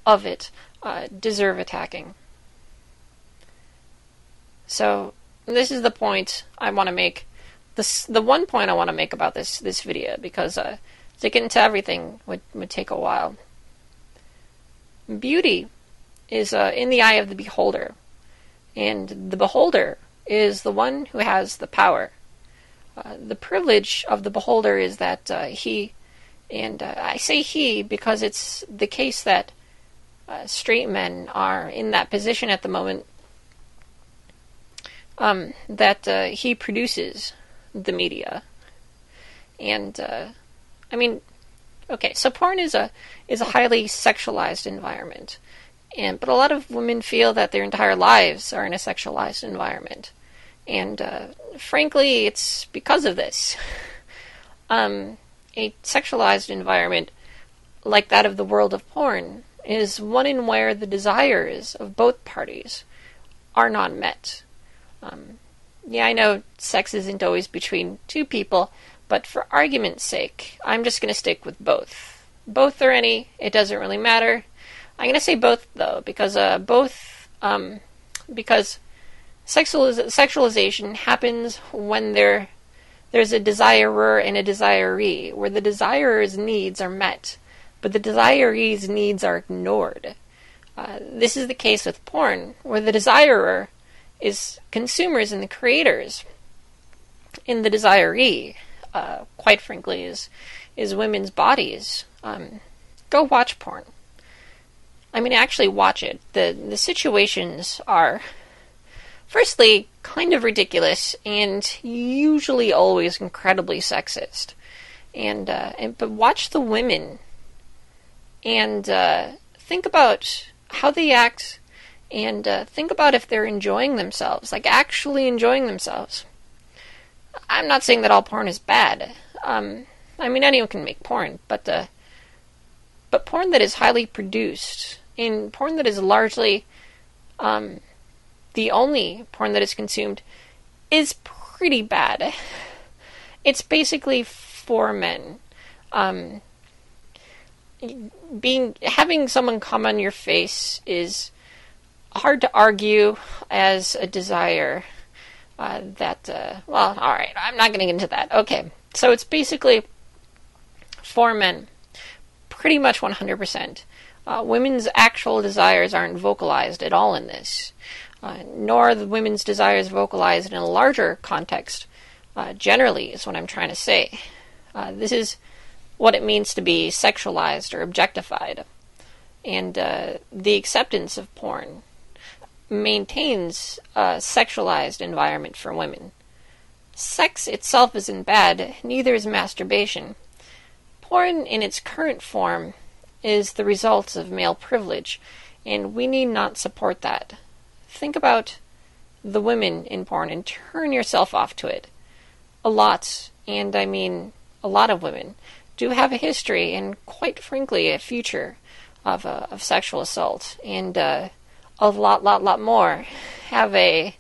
of it deserve attacking. So this is the point I want to make. The one point I want to make about this video, because to get into everything would take a while. Beauty is in the eye of the beholder, and the beholder is the one who has the power. The privilege of the beholder is that he, and I say he because it's the case that straight men are in that position at the moment, that he produces the media. And I mean, okay, so porn is a highly sexualized environment, but a lot of women feel that their entire lives are in a sexualized environment, and frankly, it's because of this. A sexualized environment like that of the world of porn is one in where the desires of both parties are not met. Yeah, I know sex isn't always between two people, but for argument's sake, I'm just going to stick with both. Both or any, it doesn't really matter. I'm going to say both, though, because because sexualization happens when there's a desirer and a desiree, where the desirer's needs are met, but the desiree's needs are ignored. This is the case with porn, where the desirer is consumers and the creators, and the desiree, quite frankly, is women's bodies. Go watch porn. I mean, actually watch it. The situations are, firstly, kind of ridiculous, and usually always incredibly sexist. But watch the women, and think about how they act, and think about if they're enjoying themselves, like actually enjoying themselves. I'm not saying that all porn is bad. I mean, anyone can make porn, but porn that is highly produced, and porn that is largely the only porn that is consumed, is pretty bad. It's basically for men. Having someone come on your face is hard to argue as a desire. Well, alright, I'm not going to get into that. Okay, so it's basically for men. Pretty much 100%. Women's actual desires aren't vocalized at all in this. Nor are the women's desires vocalized in a larger context. Generally, is what I'm trying to say. This is what it means to be sexualized or objectified. And the acceptance of porn maintains a sexualized environment for women. Sex itself isn't bad, neither is masturbation. Porn in its current form is the result of male privilege, and we need not support that. Think about the women in porn and turn yourself off to it. A lot, and I mean a lot of women, do have a history and, quite frankly, a future of sexual assault, and a lot more have a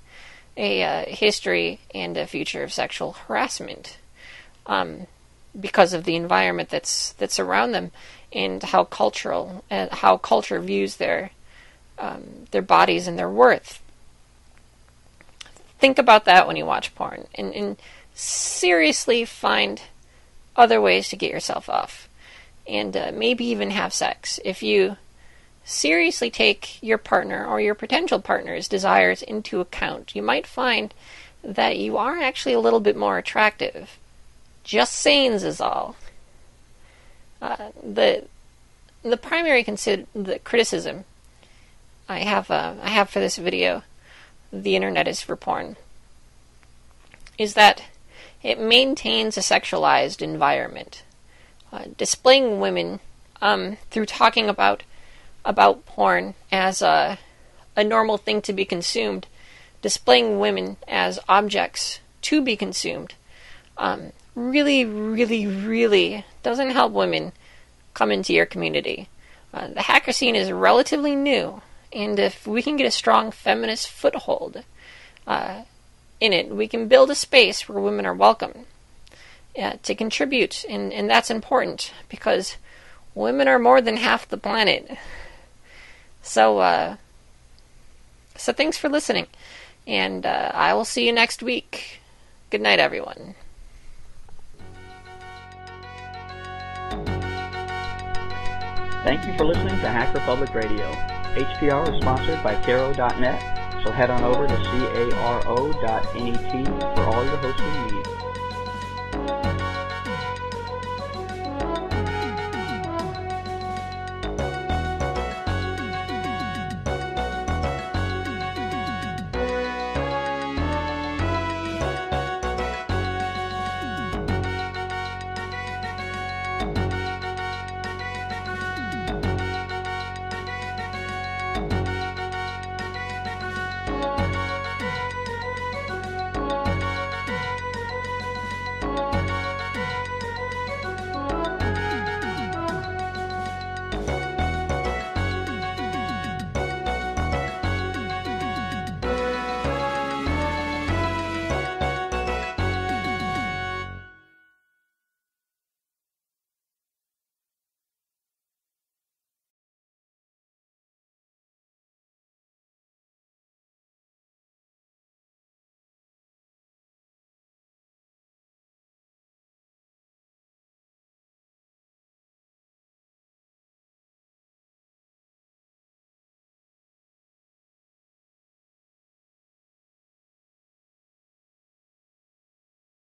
history and a future of sexual harassment, because of the environment that's around them, and how culture views their bodies and their worth. Think about that when you watch porn, and seriously find other ways to get yourself off, and maybe even have sex. If you seriously take your partner or your potential partner's desires into account, you might find that you are actually a little bit more attractive. Just sayings is all. The primary criticism I have for this video, The Internet is for Porn, is that it maintains a sexualized environment, displaying women through talking about porn as a normal thing to be consumed, displaying women as objects to be consumed, really, really, really doesn't help women come into your community. The hacker scene is relatively new, and if we can get a strong feminist foothold in it, we can build a space where women are welcome to contribute, and that's important, because women are more than half the planet. So thanks for listening, and I will see you next week. Good night, everyone. Thank you for listening to Hacker Public Radio. HPR is sponsored by Caro.net, so head on over to caro.net for all your hosting needs.